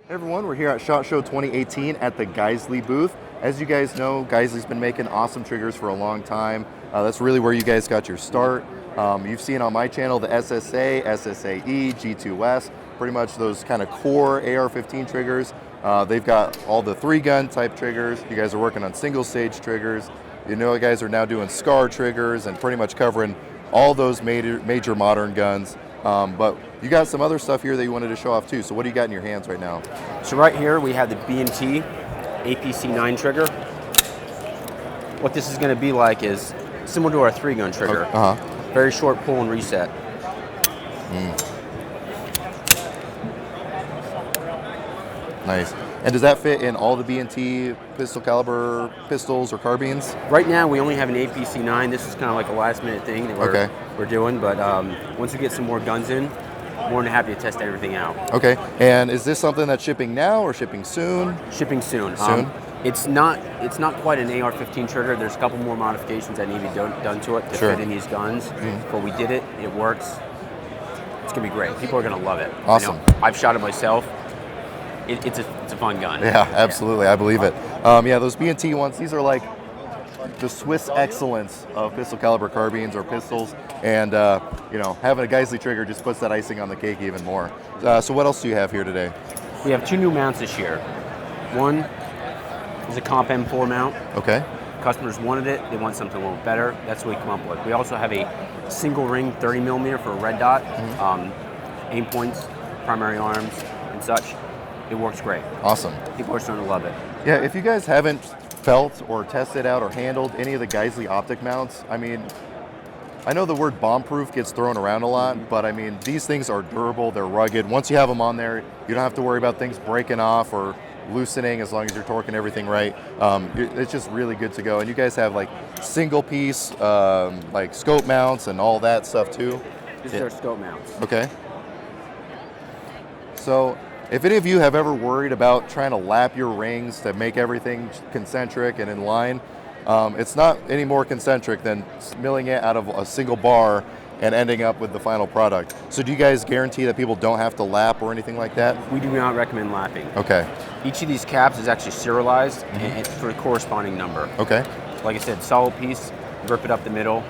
Hey everyone, we're here at SHOT Show 2018 at the Geissele booth. As you guys know, Geissele's been making awesome triggers for a long time. That's really where you guys got your start. You've seen on my channel the SSA, SSAE, G2S, pretty much those kind of core AR-15 triggers. They've got all the 3-gun type triggers. You guys are working on single stage triggers. You know, you guys are now doing SCAR triggers and pretty much covering all those major modern guns. But you got some other stuff here that you wanted to show off too. So what do you got in your hands right now? So right here we have the B&T APC9 Trigger. What this is going to be like is similar to our 3-gun trigger. Very short pull and reset. Nice. And does that fit in all the B&T pistol caliber pistols or carbines? Right now we only have an APC9. This is kind of like a last minute thing that we're doing, but once we get some more guns in, more than happy to test everything out. Okay. And is this something that's shipping now or shipping soon? Shipping soon. It's not quite an AR-15 trigger. There's a couple more modifications that need to be done to it to fit in these guns. But we did it. It works. It's gonna be great. People are gonna love it. Awesome. I've shot it myself. It's a fun gun. Yeah, absolutely. Yeah. I believe it. Yeah, those B&T ones, these are like the Swiss excellence of pistol caliber carbines or pistols, and you know, having a Geissele trigger just puts that icing on the cake even more. So what else do you have here today? We have 2 new mounts this year. One is a Comp M4 mount. Okay. Customers wanted it. They want something a little better. That's what we come up with. We also have a single ring 30 millimeter for a red dot, aim points, primary arms, and such. It works great. Awesome. People are starting to love it. Yeah, if you guys haven't felt or tested out or handled any of the Geissele optic mounts, I mean, I know the word bomb-proof gets thrown around a lot, but I mean, these things are durable, they're rugged. Once you have them on there, you don't have to worry about things breaking off or loosening as long as you're torquing everything right. It's just really good to go. And you guys have like single piece, like scope mounts and all that stuff too. This is our scope mounts. Okay. So, if any of you have ever worried about trying to lap your rings to make everything concentric and in line, it's not any more concentric than milling it out of a single bar and ending up with the final product. So do you guys guarantee that people don't have to lap or anything like that? We do not recommend lapping. Okay. Each of these caps is actually serialized for a corresponding number. Okay. Like I said, solid piece, rip it up the middle.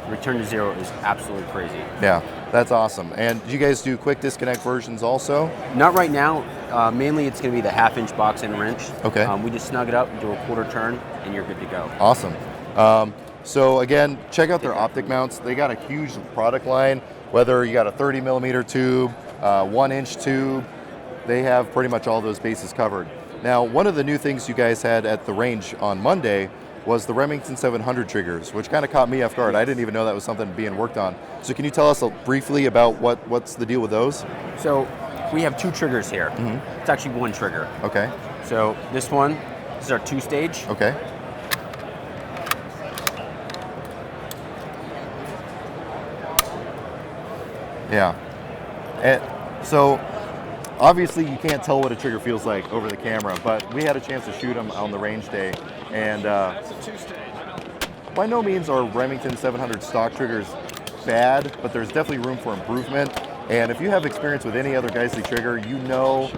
Return to zero is absolutely crazy. Yeah, that's awesome. And do you guys do quick disconnect versions also? Not right now. Mainly it's going to be the 1/2-inch box and wrench. Okay. We just snug it up, do a quarter turn, and you're good to go. Awesome. So again, check out their optic mounts. They got a huge product line, whether you got a 30 millimeter tube, 1-inch tube, they have pretty much all those bases covered. Now, one of the new things you guys had at the range on Monday was the Remington 700 triggers, which kind of caught me off guard. I didn't even know that was something being worked on. So can you tell us briefly about what's the deal with those? So we have 2 triggers here. It's actually 1 trigger. Okay. So this is our 2-stage. Okay. Yeah. And so obviously you can't tell what a trigger feels like over the camera, but we had a chance to shoot them on the range day, and by no means are Remington 700 stock triggers bad, but there's definitely room for improvement. And if you have experience with any other Geissele trigger, you know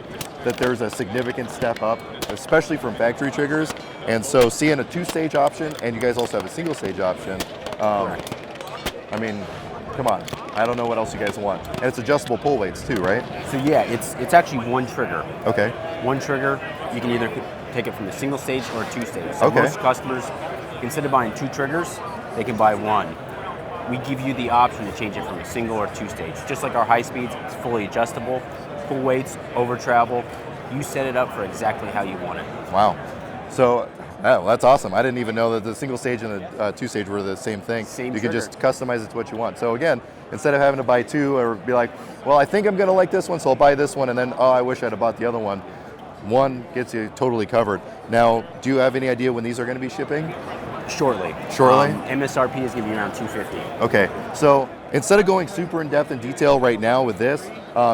that there's a significant step up, especially from factory triggers. And so seeing a 2-stage option, and you guys also have a single stage option, I mean, come on. I don't know what else you guys want. And it's adjustable pull weights too, right? So yeah, it's actually 1 trigger. Okay. 1 trigger, you can either take it from the single stage or a 2-stage. So most customers, instead of buying 2 triggers, they can buy 1. We give you the option to change it from a single or 2-stage. Just like our high speeds, it's fully adjustable. Pull weights, over travel, you set it up for exactly how you want it. Wow. So, that's awesome. I didn't even know that the single stage and the 2-stage were the same thing. You could just customize it to what you want. So again, instead of having to buy 2 or be like, well, I think I'm going to like this one, so I'll buy this one, and then, oh, I wish I'd have bought the other one. 1 gets you totally covered. Now, do you have any idea when these are going to be shipping? Shortly. MSRP is going to be around $250. Okay, so instead of going super in-depth in detail right now with this,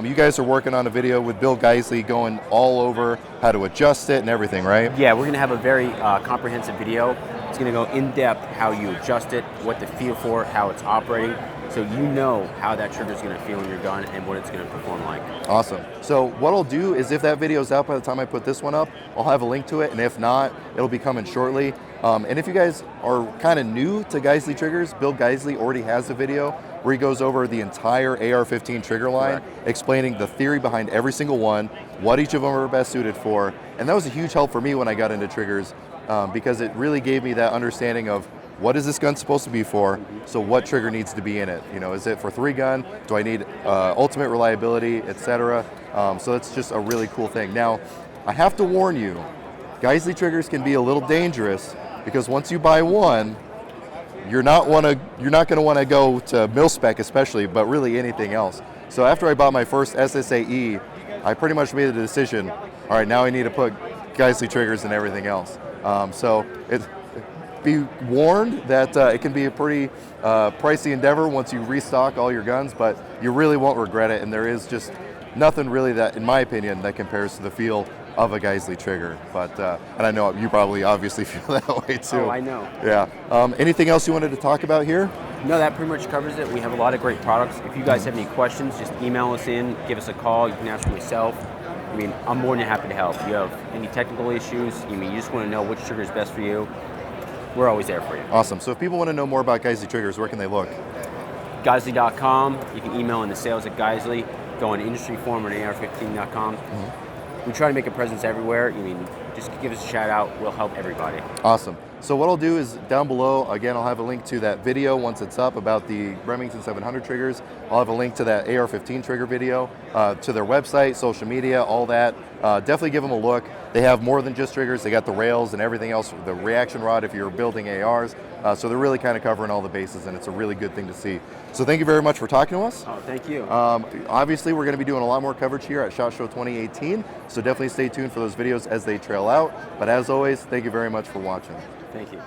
you guys are working on a video with Bill Geissele going all over how to adjust it and everything, right? Yeah, we're going to have a very comprehensive video. It's going to go in-depth how you adjust it, what to feel for, how it's operating. so you know how that trigger is going to feel in your gun and what it's going to perform like. Awesome. So what I'll do is if that video is out by the time I put this one up, I'll have a link to it, and if not, it'll be coming shortly. And if you guys are kind of new to Geissele triggers, Bill Geissele already has a video where he goes over the entire AR-15 trigger line, explaining the theory behind every single one, what each of them are best suited for, and that was a huge help for me when I got into triggers, because it really gave me that understanding of what is this gun supposed to be for, so what trigger needs to be in it. You know, is it for 3-gun? Do I need ultimate reliability, etc.? So it's just a really cool thing. Now, I have to warn you, Geissele triggers can be a little dangerous, because once you buy one, you're not going to want to go to mil-spec especially, but really anything else. So after I bought my first SSAE, I pretty much made the decision, all right, now I need to put Geissele triggers and everything else. So be warned that it can be a pretty pricey endeavor once you restock all your guns, but you really won't regret it, and there is just nothing really that, in my opinion, that compares to the feel of a Geissele trigger. But and I know you probably obviously feel that way too. Oh, I know. Yeah. Anything else you wanted to talk about here? No, that pretty much covers it. We have a lot of great products. If you guys have any questions, just email us in, give us a call. You can ask myself. I mean, I'm more than happy to help. You have any technical issues, you just want to know which trigger is best for you, we're always there for you. Awesome. So if people want to know more about Geissele triggers, where can they look? Geissele.com. You can email in the sales at Geissele. Go on industry forum on AR15.com. We try to make a presence everywhere. Just give us a shout out. We'll help everybody. Awesome. So what I'll do is down below, again, I'll have a link to that video once it's up about the Remington 700 triggers. I'll have a link to that AR-15 trigger video, to their website, social media, all that. Definitely give them a look. They have more than just triggers. They got the rails and everything else, the reaction rod if you're building ARs. So they're really kind of covering all the bases, and it's a really good thing to see. So thank you very much for talking to us. Oh, thank you. Obviously, we're going to be doing a lot more coverage here at SHOT Show 2018, so definitely stay tuned for those videos as they trail out. But as always, thank you very much for watching. Thank you.